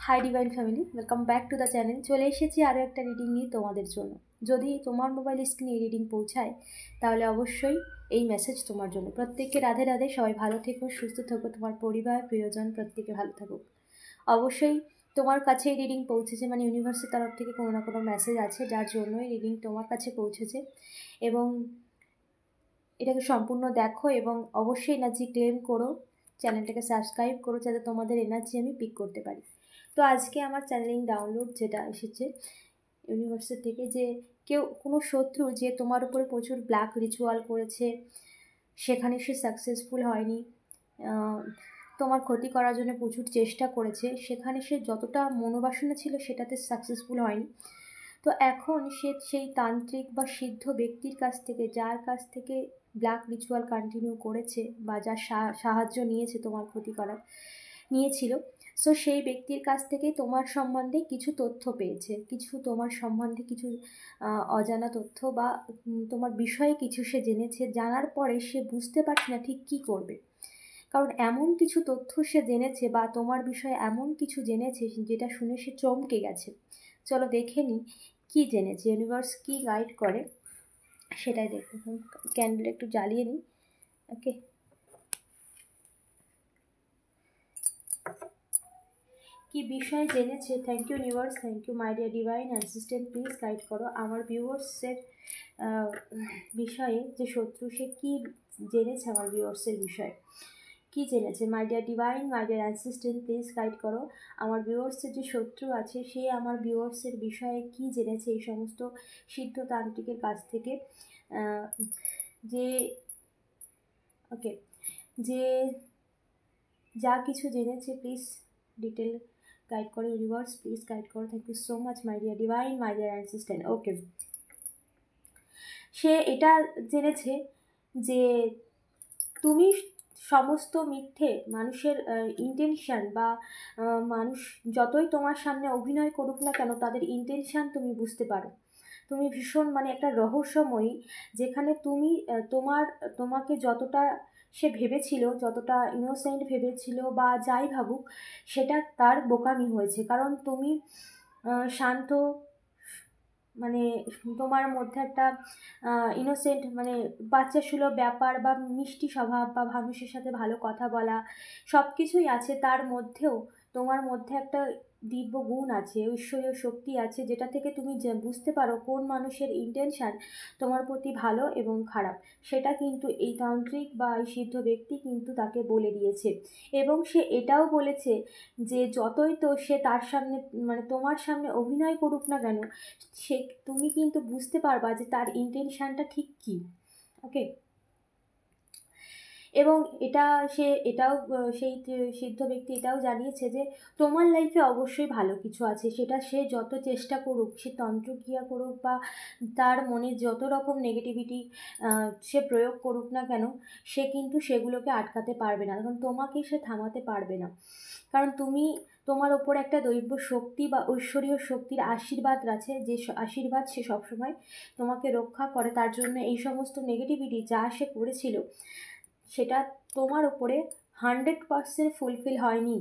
Hi divine family, welcome back to the channel. চলে এসেছি আরও একটা রিডিং নিয়ে তোমাদের জন্য। যদি তোমার মোবাইল স্ক্রিনে এই রিডিং পৌঁছায় তাহলে অবশ্যই এই মেসেজ তোমার জন্য। প্রত্যেককে রাধে রাধে, সবাই ভালো থেকো, সুস্থ থেকো, তোমার পরিবার প্রিয়জন প্রত্যেকে ভালো থাকুক। অবশ্যই তোমার কাছে এই রিডিং পৌঁছেছে মানে ইউনিভার্সের তরফ থেকে কোনো না কোনো মেসেজ আছে যার জন্য এই রিডিং তোমার কাছে পৌঁছেছে। এবং এটাকে সম্পূর্ণ দেখো এবং অবশ্যই এনার্জি ক্লেম করো, চ্যানেলটাকে সাবস্ক্রাইব করো যাতে তোমাদের এনার্জি আমি পিক করতে পারি। তো আজকে আমার চ্যানেলিং ডাউনলোড যেটা এসেছে ইউনিভার্সের থেকে, যে কেউ কোনো শত্রু যে তোমার উপরে প্রচুর ব্ল্যাক রিচুয়াল করেছে, সেখানে সে সাকসেসফুল হয়নি, তোমার ক্ষতি করার জন্য প্রচুর চেষ্টা করেছে, সেখানে সে যতটা মনোবাসনা ছিল সেটাতে সাকসেসফুল হয়নি। তো এখন সে সেই তান্ত্রিক বা সিদ্ধ ব্যক্তির কাছ থেকে, যার কাছ থেকে ব্ল্যাক রিচুয়াল কন্টিনিউ করেছে বা যার সাহায্য নিয়েছে তোমার ক্ষতি করার নিয়েছিল, সো সেই ব্যক্তির কাছ থেকে তোমার সম্বন্ধে কিছু তথ্য পেয়েছে, কিছু তোমার সম্বন্ধে কিছু অজানা তথ্য বা তোমার বিষয়ে কিছু সে জেনেছে। জানার পরে সে বুঝতে পারছে না ঠিক কী করবে, কারণ এমন কিছু তথ্য সে জেনেছে বা তোমার বিষয়ে এমন কিছু জেনেছে যেটা শুনে সে চমকে গেছে। চলো দেখে নিই কী জেনেছে, ইউনিভার্স কী গাইড করে সেটাই দেখো। ক্যান্ডেল একটু জ্বালিয়ে নিই। ওকে, কি বিষয় জেনেছে? Thank you universe, thank you my dear divine assistant, please guide করো আমার ভিউয়ার্সের বিষয়ে। যে শত্রু সে কী জেনেছে আমার ভিউয়ার্সের বিষয়ে, কী জেনেছে? My dear divine, my dear assistant, please guide করো আমার ভিউয়ার্সের যে শত্রু আছে সে আমার ভিউয়ার্সের বিষয়ে কী জেনেছে এই সমস্ত সিদ্ধতান্ত্রিকের কাছ থেকে। যে ওকে, যে যা কিছু জেনেছে প্লিজ ডিটেল গাইড করো ইউনিভার্স, প্লিজ গাইড করো। Thank you so much my dear divine, my dear assistant. Okay, সে এটা জেনেছে যে তুমি সমস্ত মিথ্যে মানুষের ইন্টেনশান বা মানুষ যতই তোমার সামনে অভিনয় করুক না কেন তাদের ইন্টেনশান তুমি বুঝতে পারো। তুমি ভীষণ মানে একটা রহস্যময়ী, যেখানে তুমি তোমাকে যতটা সে ভেবেছিল, যতটা ইনোসেন্ট ভেবেছিল বা যাই ভাবুক, সেটা তার বোকামি হয়েছে। কারণ তুমি শান্ত, মানে তোমার মধ্যে একটা ইনোসেন্ট মানে বাচ্চা সুলভ ব্যাপার বা মিষ্টি স্বভাব বা মানুষের সাথে ভালো কথা বলা সব কিছুই আছে, তার মধ্যেও তোমার মধ্যে একটা দিব্য গুণ আছে, ঐশ্বরীয় শক্তি আছে, যেটা থেকে তুমি বুঝতে পারো কোন মানুষের ইন্টেনশান তোমার প্রতি ভালো এবং খারাপ। সেটা কিন্তু এই তান্ত্রিক বা এই সিদ্ধ ব্যক্তি কিন্তু তাকে বলে দিয়েছে। এবং সে এটাও বলেছে যে যতই তো সে তার সামনে মানে তোমার সামনে অভিনয় করুক না কেন, সে তুমি কিন্তু বুঝতে পারবা যে তার ইন্টেনশানটা ঠিক কী। ওকে, এবং এটাও সেই সিদ্ধ ব্যক্তি এটাও জানিয়েছে যে তোমার লাইফে অবশ্যই ভালো কিছু আছে, সেটা সে যত চেষ্টা করুক, সে তন্ত্রক্রিয়া করুক বা তার মনে যত রকম নেগেটিভিটি সে প্রয়োগ করুক না কেন, সে কিন্তু সেগুলোকে আটকাতে পারবে না, কারণ তোমাকে সে থামাতে পারবে না। কারণ তোমার ওপর একটা দৈব শক্তি বা ঐশ্বরীয় শক্তির আশীর্বাদ আছে, যে আশীর্বাদ সে সবসময় তোমাকে রক্ষা করে। তার জন্য এই সমস্ত নেগেটিভিটি যা সে করেছিল সেটা তোমার ওপরে 100% ফুলফিল হয়নি।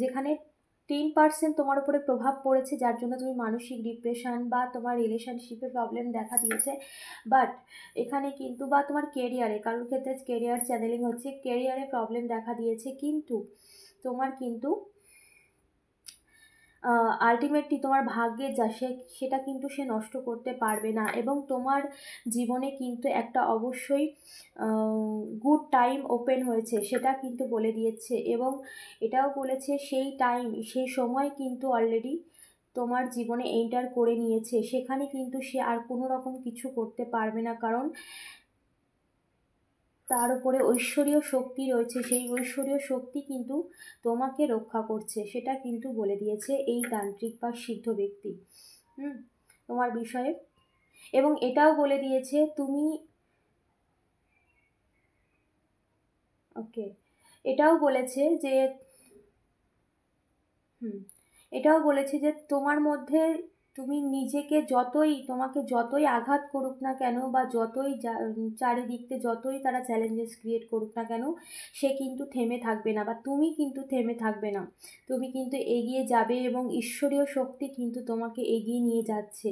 যেখানে 10% তোমার উপরে প্রভাব পড়েছে, যার জন্য তুমি মানসিক ডিপ্রেশন বা তোমার রিলেশনশিপে প্রবলেম দেখা দিয়েছে। বাট এখানে কিন্তু বা তোমার কেরিয়ারে, কারোর ক্ষেত্রে কেরিয়ার চ্যানেলিং হচ্ছে, কেরিয়ারে প্রবলেম দেখা দিয়েছে, কিন্তু তোমার কিন্তু আলটিমেটলি তোমার ভাগ্যের যা সেটা কিন্তু সে নষ্ট করতে পারবে না। এবং তোমার জীবনে কিন্তু একটা অবশ্যই গুড টাইম ওপেন হয়েছে, সেটা কিন্তু বলে দিয়েছে। এবং এটাও বলেছে সেই সময় কিন্তু অলরেডি তোমার জীবনে এন্টার করে নিয়েছে, সেখানে কিন্তু সে আর কোনো রকম কিছু করতে পারবে না, কারণ তার উপরে ঐশ্বরীয় শক্তি রয়েছে। সেই ঐশ্বরীয় শক্তি কিন্তু তোমাকে রক্ষা করছে, সেটা কিন্তু বলে দিয়েছে এই তান্ত্রিক বা সিদ্ধ ব্যক্তি তোমার বিষয়ে। এবং এটাও বলে দিয়েছে তুমি ওকে, এটাও বলেছে যে তোমার মধ্যে তুমি নিজেকে তোমাকে যতই আঘাত করুক না কেন, বা যতই চারিদিকতে যতই তারা চ্যালেঞ্জেস ক্রিয়েট করুক না কেন, সে কিন্তু থেমে থাকবে না, বা তুমি কিন্তু থেমে থাকবে না। তুমি কিন্তু এগিয়ে যাবে এবং ঈশ্বরীয় শক্তি কিন্তু তোমাকে এগিয়ে নিয়ে যাচ্ছে।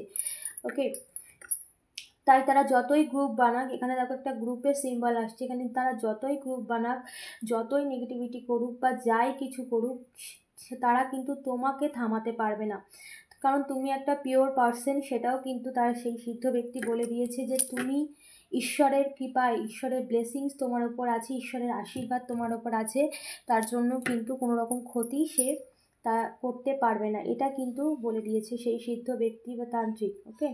ওকে, তাই তারা যতই গ্রুপ বানাক, এখানে দেখো একটা গ্রুপের সিম্বল আসছে, এখানে তারা যতই গ্রুপ বানাক, যতই নেগেটিভিটি করুক বা যাই কিছু করুক, তারা কিন্তু তোমাকে থামাতে পারবে না। কারণ তুমি একটা পিওর পার্সন, সেটাও কিন্তু তার সেই সিদ্ধ ব্যক্তি বলে দিয়েছে যে তুমি ঈশ্বরের কৃপায়, ঈশ্বরের ব্লেসিংস তোমার ওপর আছে, ঈশ্বরের আশীর্বাদ তোমার ওপর আছে, তার জন্য কিন্তু কোনো রকম ক্ষতি সে তা করতে পারবে না, এটা কিন্তু বলে দিয়েছে সেই সিদ্ধ ব্যক্তি বা তান্ত্রিক। ওকে,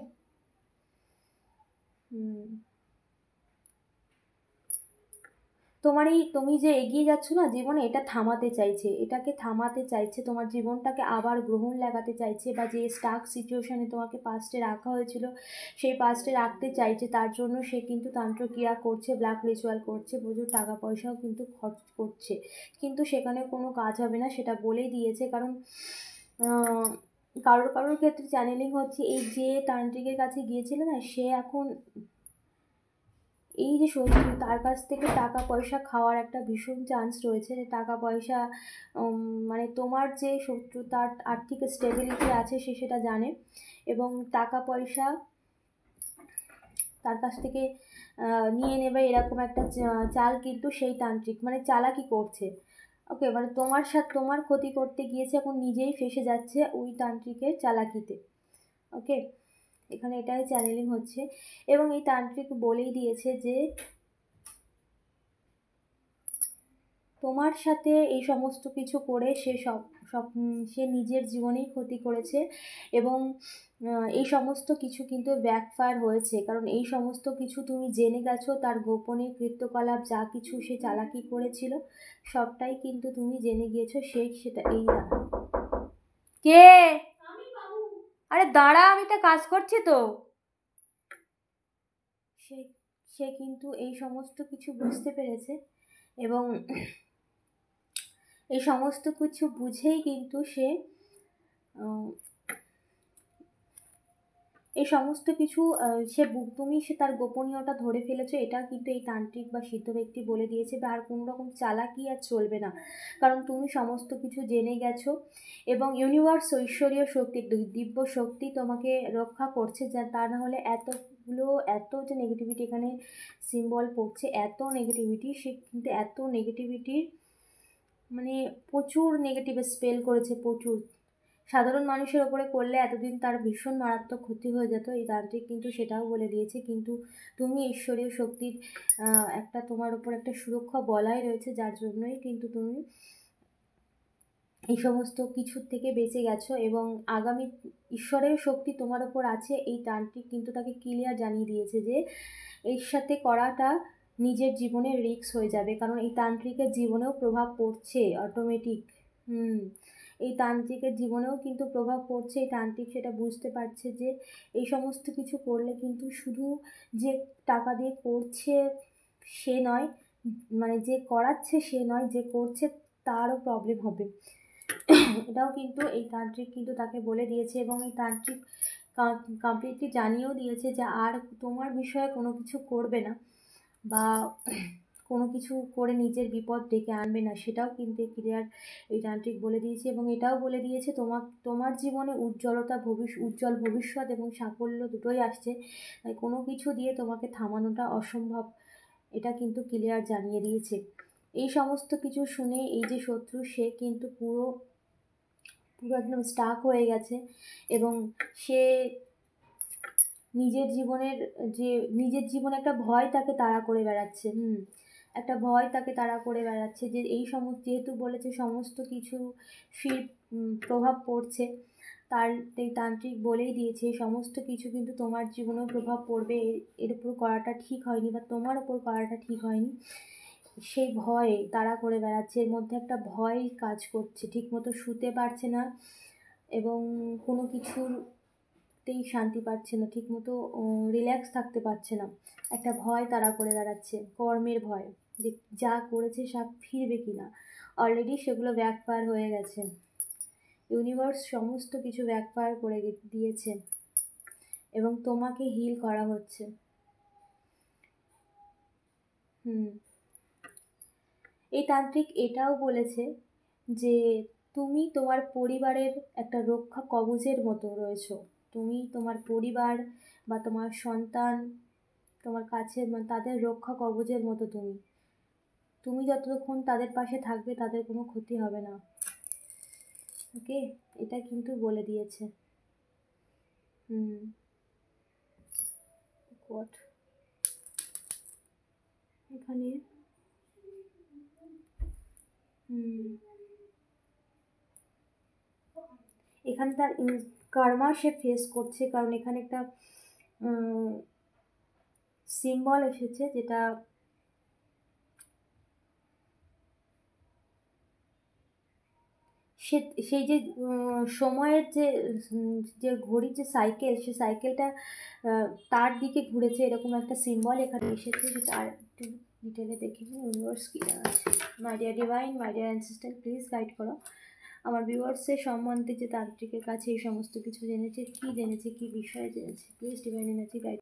তুমি যে এগিয়ে যাচ্ছ না জীবনে, এটা থামাতে চাইছে, এটাকে থামাতে চাইছে, তোমার জীবনটাকে আবার গ্রহণ লাগাতে চাইছে, বা যে স্টাক সিচুয়েশনে তোমাকে পাস্টে রাখা হয়েছিল সেই পাস্টে রাখতে চাইছে। তার জন্য সে কিন্তু তন্ত্রক্রিয়া করছে, ব্ল্যাক রিচুয়াল করছে, প্রচুর টাকা পয়সাও কিন্তু খরচ করছে, কিন্তু সেখানে কোনো কাজ হবে না, সেটা বলেই দিয়েছে। কারণ কারোর কারোর ক্ষেত্রে চ্যানেলিং হচ্ছে, এই যে তান্ত্রিকের কাছে গিয়েছিল না, সে এখন এই যে শত্রু, তার কাছ থেকে টাকা পয়সা খাওয়ার একটা ভীষণ চান্স রয়েছে। টাকা পয়সা মানে তোমার যে শত্রু, তার আর্থিক স্টেবিলিটি আছে, সে সেটা জানে, এবং টাকা পয়সা তার কাছ থেকে নিয়ে নেবে, এরকম একটা চাল কিন্তু সেই তান্ত্রিক মানে চালাকি করছে। ওকে, মানে তোমার ক্ষতি করতে গিয়েছে, এখন নিজেই ফেসে যাচ্ছে ওই তান্ত্রিকের চালাকিতে। ওকে, এখানে এটাই চ্যানেলিং হচ্ছে, এবং এই তান্ত্রিক বলেই দিয়েছে যে তোমার সাথে এই সমস্ত কিছু করে সে নিজের জীবনেই ক্ষতি করেছে, এবং এই সমস্ত কিছু কিন্তু ব্যাকফায়ার হয়েছে। কারণ এই সমস্ত কিছু তুমি জেনে গেছো, তার গোপনে কৃত্যকলাপ যা কিছু সে চালাকি করেছিল সবটাই কিন্তু তুমি জেনে গিয়েছো। সেটা এই কে, আরে দাঁড়া, আমি তো কাজ করছি তো। সে সে কিন্তু এই সমস্ত কিছু বুঝতে পেরেছে, এবং এই সমস্ত কিছু বুঝেই কিন্তু সে এই সমস্ত কিছু সে তার গোপনীয়তা ধরে ফেলেছে, এটা কিন্তু এই তান্ত্রিক বা সিদ্ধ ব্যক্তি বলে দিয়েছে। বা আর কোনো রকম চালাকি আর চলবে না, কারণ তুমি সমস্ত কিছু জেনে গেছো, এবং ইউনিভার্স, ঈশ্বরীয় শক্তি, দিব্য শক্তি তোমাকে রক্ষা করছে। যা তা না হলে এত যে নেগেটিভিটি এখানে সিম্বল পড়ছে, এত নেগেটিভিটি, সে কিন্তু এত নেগেটিভিটির মানে প্রচুর নেগেটিভ স্পেল করেছে, প্রচুর। সাধারণ মানুষের ওপরে করলে এতদিন তার ভীষণ মারাত্মক ক্ষতি হয়ে যেত, এই তান্ত্রিক কিন্তু সেটাও বলে দিয়েছে। কিন্তু তুমি ঈশ্বরীয় শক্তির একটা তোমার ওপর একটা সুরক্ষা বলয় রয়েছে, যার জন্যই কিন্তু তুমি এই সমস্ত কিছুর থেকে বেঁচে গেছো, এবং আগামী ঈশ্বরের শক্তি তোমার ওপর আছে। এই তান্ত্রিক কিন্তু তাকে ক্লিয়ার জানিয়ে দিয়েছে যে এর সাথে করাটা নিজের জীবনে রিস্ক হয়ে যাবে, কারণ এই তান্ত্রিকের জীবনেও প্রভাব পড়ছে অটোমেটিক। এই তান্ত্রিকের জীবনেও কিন্তু প্রভাব পড়ছে। এই তান্ত্রিক সেটা বুঝতে পারছে যে এই সমস্ত কিছু করলে কিন্তু শুধু যে টাকা দিয়ে করছে সে নয়, মানে যে করাচ্ছে সে নয়, যে করছে তারও প্রবলেম হবে। এটাও কিন্তু এই তান্ত্রিক কিন্তু তাকে বলে দিয়েছে, এবং এই তান্ত্রিক কমপ্লিটলি জানিয়েও দিয়েছে যে আর তোমার বিষয়ে কোনো কিছু করবে না, বা কোনো কিছু করে নিজের বিপদ ডেকে আনবে না, সেটাও কিন্তু ক্লিয়ার এই তান্ত্রিক বলে দিয়েছে। এবং এটাও বলে দিয়েছে তোমার জীবনে উজ্জ্বল ভবিষ্যৎ এবং সাফল্য দুটোই আসছে, তাই কোনো কিছু দিয়ে তোমাকে থামানোটা অসম্ভব, এটা কিন্তু ক্লিয়ার জানিয়ে দিয়েছে। এই সমস্ত কিছু শুনে এই যে শত্রু, সে কিন্তু পুরো একদম স্টাক হয়ে গেছে, এবং সে নিজের জীবনে একটা ভয় তাকে তাড়া করে বেড়াচ্ছে। একটা ভয় তাকে তাড়া করে বেড়াচ্ছে যে যেহেতু বলেছে সমস্ত কিছু প্রভাব পড়ছে, এই তান্ত্রিক বলেই দিয়েছে সমস্ত কিছু কিন্তু তোমার জীবনেও প্রভাব পড়বে, এর উপর করাটা ঠিক হয়নি, বা তোমার উপর করাটা ঠিক হয়নি, সেই ভয় তাড়া করে বেড়াচ্ছে। এর মধ্যে একটা ভয় কাজ করছে, ঠিকমতো শুতে পারছে না, এবং কোনো কিছুতেই শান্তি পাচ্ছে না, ঠিকমতো রিল্যাক্স থাকতে পারছে না। একটা ভয় তাড়া করে বেড়াচ্ছে, কর্মের ভয়, যে যা করেছে সব ফিরবে কি না। অলরেডি সেগুলো ব্যাকফায়ার হয়ে গেছে, ইউনিভার্স সমস্ত কিছু ব্যাকফায়ার করে দিয়েছে এবং তোমাকে হিল করা হচ্ছে। এই তান্ত্রিক এটাও বলেছে যে তুমি তোমার পরিবারের একটা রক্ষা কবচের মতো রয়েছো। তুমি তোমার পরিবার বা তোমার সন্তান, তোমার কাছে তাদের রক্ষা কবচের মতো। তুমি যতক্ষণ তাদের পাশে থাকবে তাদের কোনো ক্ষতি হবে না। ওকে, এটা কিন্তু বলে দিয়েছে। গড, এখানে এখানে তার কার্মা সে ফেস করছে, কারণ এখানে একটা সিম্বল এসেছে, যেটা সেই যে সময়ের যে ঘড়ির যে সাইকেল, সেই সাইকেলটা তার দিকে ঘুরেছে, এরকম একটা সিম্বল এখানে এসেছে। যেটা আর একটু ডিটেলে দেখে নিই ইউনিভার্স কী জানাচ্ছে। মাই dear divine, my dear ancestor, please guide করো আমার ভিউয়ার্সের সম্বন্ধে, যে তান্ত্রিকের কাছে এই সমস্ত কিছু জেনেছে, কী বিষয়ে জেনেছে। Please divine energy guide.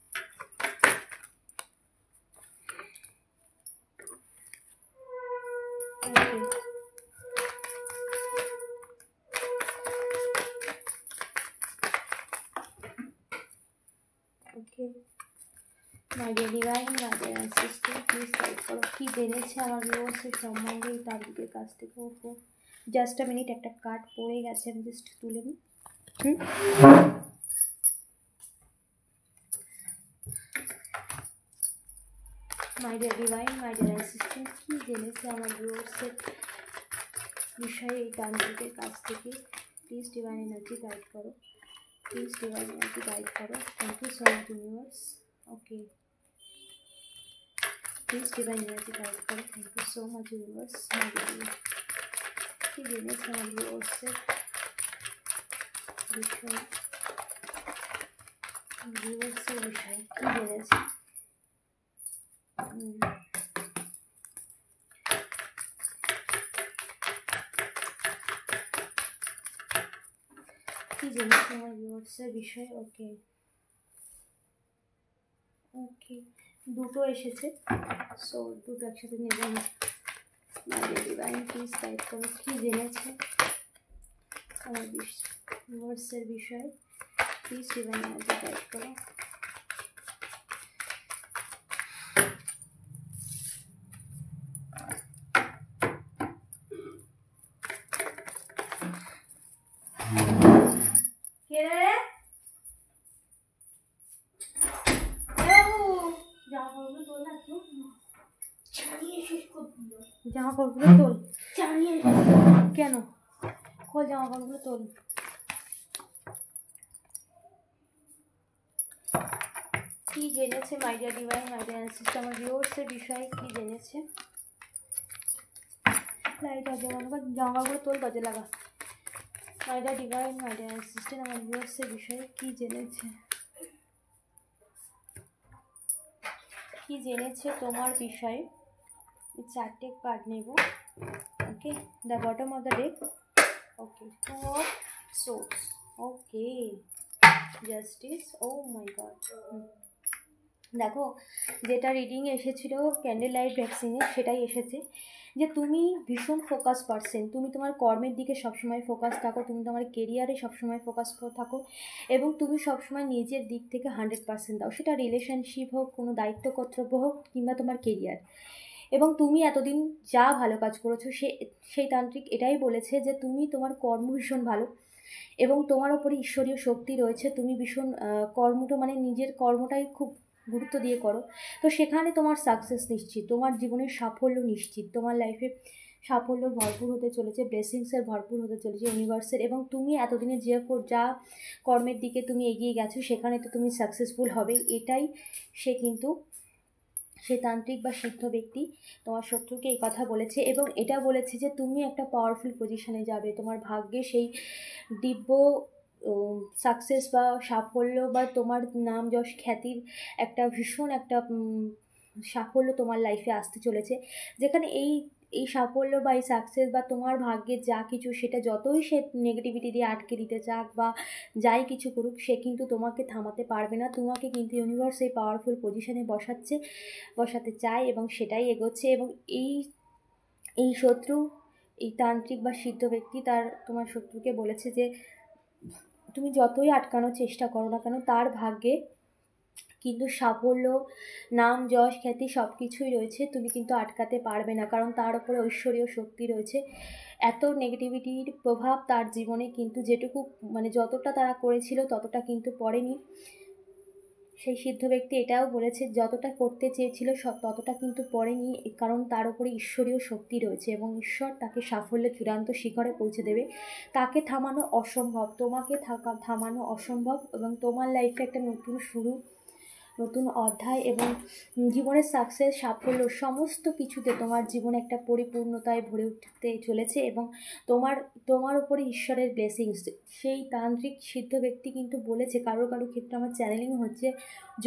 Okay, my dear divine, my dear ancestor, please guide করো কী জেনেছে আমার ভিউয়ার্সের সম্বন্ধে এই তান্ত্রিকের কাছ থেকে। ওপো জাস্ট আ মিনিট, একটা কার্ড পড়ে গেছে, আমি জাস্ট তুলে নিই। My dear divine, my dear assistant, কী জেনেছে আমার ভিউয়ার্সের বিষয়ে এই তান্ত্রিকের কাছ থেকে। প্লিজ ডিভাইন এনার্জি গাইড করো, প্লিজ ডিভাইন এনার্জি গাইড করো। Thank you so much universe. Okay, please divine energy guide করো। Thank you so much universe. কী জেনেছে আমার ভিউয়ার্সের বিষয়ে, ভিউয়ার্সের বিষয়ে কী জেনেছে। কী জেনেছে আমার ভিউয়ার্সের বিষয়ে। ওকে ওকে, দুটো এসেছে, সো দুটো একসাথে নেব না। মাই ডিভাইন, প্লিজ গাইড করো কী জেনেছে আমার ভিউয়ার্সের বিষয়ে। প্লিজ ডিভাইন এনার্জি গাইড করো। জামা কাপড়গুলো তোল। কেন? খোল জামা কাপড়গুলো তোল। কী জেনেছে my dear divine, my dear ancestor আমার ভিউয়ার্সের বিষয়ে কী জেনেছে। লাইট আছে, জামা কাপড়গুলো তোল, দরজা লাগা। মাই dear divine, my dear ancestor আমার ভিউয়ার্সের বিষয়ে কী জেনেছে, কী জেনেছে তোমার বিষয়ে। চারটে কার্ড নেব। Okay, the bottom of the deck. Okay, two of swords. Okay, justice. Oh my God, দেখো যেটা রিডিং এসেছিল ক্যান্ডেল লাইট ভ্যাকসিনে, সেটাই এসেছে যে তুমি ভীষণ ফোকাস পারসন। তুমি তোমার কর্মের দিকে সবসময় ফোকাস থাকো, তুমি তোমার কেরিয়ারে সবসময় ফোকাস থাকো, এবং তুমি সবসময় নিজের দিক থেকে 100% দাও। সেটা রিলেশনশিপ হোক, কোনো দায়িত্ব কর্তব্য হোক, কিংবা তোমার কেরিয়ার। এবং তুমি এতদিন যা ভালো কাজ করেছো, সেই তান্ত্রিক এটাই বলেছে যে তুমি তোমার কর্ম ভীষণ ভালো, এবং তোমার ওপরে ঈশ্বরীয় শক্তি রয়েছে। তুমি ভীষণ কর্মটা, মানে নিজের কর্মটাই খুব গুরুত্ব দিয়ে করো। তো সেখানে তোমার সাকসেস নিশ্চিত, তোমার জীবনের সাফল্য নিশ্চিত, তোমার লাইফে সাফল্য ভরপুর হতে চলেছে, ব্লেসিংসের ভরপুর হতে চলেছে ইউনিভার্সের। এবং তুমি এতদিনে যা কর্মের দিকে তুমি এগিয়ে গেছো, সেখানে তো তুমি সাকসেসফুল হবেই। এটাই সে তান্ত্রিক বা সিদ্ধ ব্যক্তি তোমার শত্রুকে এই কথা বলেছে, এবং এটা বলেছে যে তুমি একটা পাওয়ারফুল পজিশনে যাবে। তোমার ভাগ্যে সেই দিব্য সাকসেস বা সাফল্য বা তোমার নাম যশ খ্যাতির একটা ভীষণ একটা সাফল্য তোমার লাইফে আসতে চলেছে, যেখানে এই সাফল্য বা এই সাকসেস বা তোমার ভাগ্যের যা কিছু, সেটা যতই সে নেগেটিভিটি দিয়ে আটকে দিতে চাক বা যাই কিছু করুক, সে কিন্তু তোমাকে থামাতে পারবে না। তোমাকে কিন্তু ইউনিভার্স এই পাওয়ারফুল পজিশনে বসাতে চায় এবং সেটাই এগোচ্ছে। এবং এই এই শত্রু, এই তান্ত্রিক বা সিদ্ধ ব্যক্তি তোমার শত্রুকে বলেছে যে তুমি যতই আটকানোর চেষ্টা করো না কেন, তার ভাগ্যে কিন্তু সাফল্য, নাম, যশ, খ্যাতি সব কিছুই রয়েছে। তুমি কিন্তু আটকাতে পারবে না, কারণ তার উপরে ঐশ্বরীয় শক্তি রয়েছে। এত নেগেটিভিটির প্রভাব তার জীবনে কিন্তু যেটুকু যতটা তারা করেছিল ততটা কিন্তু পড়েনি। সেই সিদ্ধ ব্যক্তি এটাও বলেছে যতটা করতে চেয়েছিল ততটা কিন্তু পড়েনি, কারণ তার উপরে ঈশ্বরীয় শক্তি রয়েছে এবং ঈশ্বর তাকে সাফল্যের চূড়ান্ত শিখরে পৌঁছে দেবে। তাকে থামানো অসম্ভব, তোমাকে থামানো অসম্ভব। এবং তোমার লাইফে একটা নতুন শুরু, নতুন অধ্যায় এবং জীবনের সাকসেস, সাফল্য সমস্ত কিছুতে তোমার জীবনে একটা পরিপূর্ণতায় ভরে উঠতে চলেছে। এবং তোমার উপরে ঈশ্বরের ব্লেসিংস। সেই তান্ত্রিক সিদ্ধ ব্যক্তি কিন্তু বলেছে, কারো ক্ষেত্রে আমার চ্যানেলিং হচ্ছে,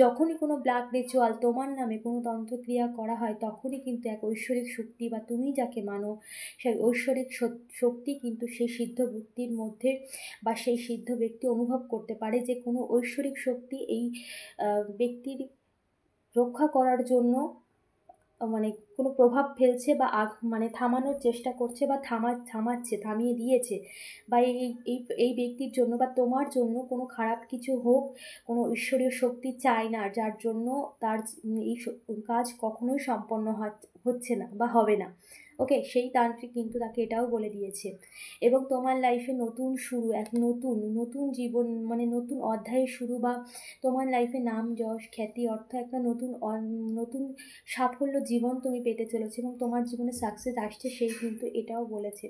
যখনই কোনো ব্ল্যাক রিচুয়াল তোমার নামে কোনো তন্ত্রক্রিয়া করা হয়, তখনই কিন্তু এক ঐশ্বরিক শক্তি বা তুমি যাকে মানো সেই ঐশ্বরিক শক্তি কিন্তু সেই সিদ্ধ ব্যক্তির মধ্যে বা সেই সিদ্ধ ব্যক্তি অনুভব করতে পারে যে কোনো ঐশ্বরিক শক্তি এই ব্যক্তির রক্ষা করার জন্য কোনো প্রভাব ফেলছে বা থামানোর চেষ্টা করছে বা থামিয়ে দিয়েছে, বা এই ব্যক্তির জন্য বা তোমার জন্য কোনো খারাপ কিছু হোক, কোনো ঈশ্বরীয় শক্তি চায় না, যার জন্য তার এই কাজ কখনোই সম্পন্ন হচ্ছে না বা হবে না। ওকে, সেই তান্ত্রিক কিন্তু তাকে এটাও বলে দিয়েছে। এবং তোমার লাইফে নতুন শুরু, এক নতুন জীবন, নতুন অধ্যায়ের শুরু, বা তোমার লাইফে নাম, যশ, খ্যাতি, অর্থ, একটা নতুন সাফল্য জীবন তুমি পেতে চলেছো এবং তোমার জীবনে সাকসেস আসছে, সেই কিন্তু এটাও বলেছে।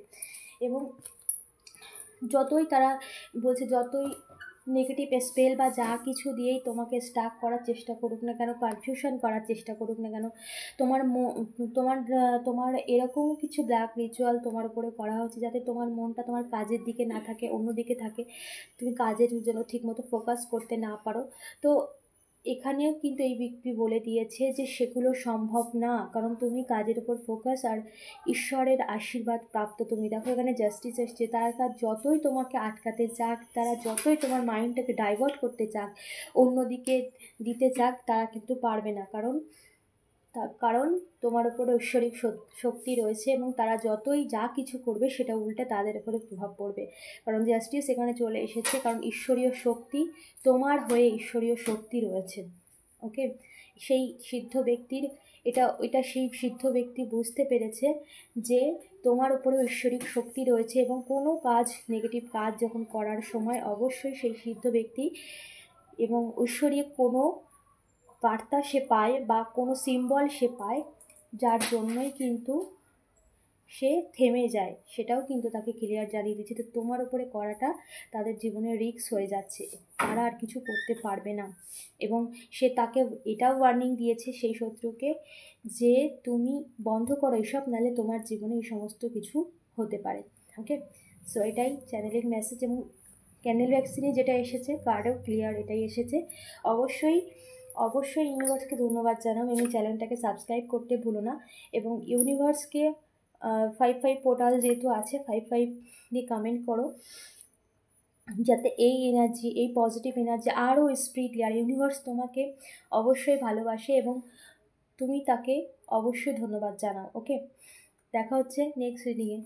এবং যতই তারা বলছে, যতই নেগেটিভ স্পেল বা যা কিছু দিয়েই তোমাকে স্টাক করার চেষ্টা করুক না কেন, কনফিউশন করার চেষ্টা করুক না কেন, তোমার এরকম কিছু ব্ল্যাক রিচুয়াল তোমার উপরে করা হচ্ছে যাতে তোমার মনটা তোমার কাজের দিকে না থাকে, অন্যদিকে থাকে, তুমি কাজের জন্য ঠিকমতো ফোকাস করতে না পারো। তো এখানেও কিন্তু এই ব্যক্তি বলে দিয়েছে যে সেগুলো সম্ভব না, কারণ তুমি কাজের উপর ফোকাস আর ঈশ্বরের আশীর্বাদ প্রাপ্ত। তুমি দেখো এখানে জাস্টিস এসছে, তারা যতই তোমাকে আটকাতে চাক, তারা যতই তোমার মাইন্ডটাকে ডাইভার্ট করতে চাক, অন্যদিকে দিতে চাক, তারা কিন্তু পারবে না, কারণ তোমার উপরে ঐশ্বরিক শক্তি রয়েছে এবং তারা যতই যা কিছু করবে সেটা উল্টে তাদের উপরে প্রভাব পড়বে, কারণ জাস্টিস এখানে চলে এসেছে, কারণ ঈশ্বরীয় শক্তি তোমার হয়ে ঈশ্বরীয় শক্তি রয়েছে। ওকে, সেই সিদ্ধ ব্যক্তির এটা সেই সিদ্ধ ব্যক্তি বুঝতে পেরেছে যে তোমার উপরে ঐশ্বরিক শক্তি রয়েছে এবং কোনো কাজ, নেগেটিভ কাজ যখন করার সময় অবশ্যই সেই সিদ্ধ ব্যক্তি এবং ঐশ্বরিক কোনো বার্তা সে পায় বা কোনো সিম্বল সে পায়, যার জন্যই কিন্তু সে থেমে যায়, সেটাও কিন্তু তাকে ক্লিয়ার জানিয়ে দিচ্ছে। তো তোমার উপরে করাটা তাদের জীবনে রিস্ক হয়ে যাচ্ছে, তারা আর কিছু করতে পারবে না। এবং সে তাকে এটাও ওয়ার্নিং দিয়েছে সেই শত্রুকে যে তুমি বন্ধ করো এসব, নাহলে তোমার জীবনে এই সমস্ত কিছু হতে পারে। ওকে, সো এটাই চ্যানেলের মেসেজ। এবং ক্যান্ডেল ভ্যাকসিনে যেটা এসেছে, কার্ডেও ক্লিয়ার এটাই এসেছে। অবশ্যই ইউনিভার্সকে ধন্যবাদ জানাও এবং চ্যানেলটাকে সাবস্ক্রাইব করতে ভুলো না। এবং ইউনিভার্সকে 5 পোর্টাল যেহেতু আছে, 5 দিয়ে কমেন্ট করো যাতে এই এনার্জি, এই পজিটিভ এনার্জি আরও স্প্রিডলি, আর ইউনিভার্স তোমাকে অবশ্যই ভালোবাসে এবং তুমি তাকে অবশ্যই ধন্যবাদ জানাও। ওকে, দেখা হচ্ছে নেক্সট রিডিংয়ে।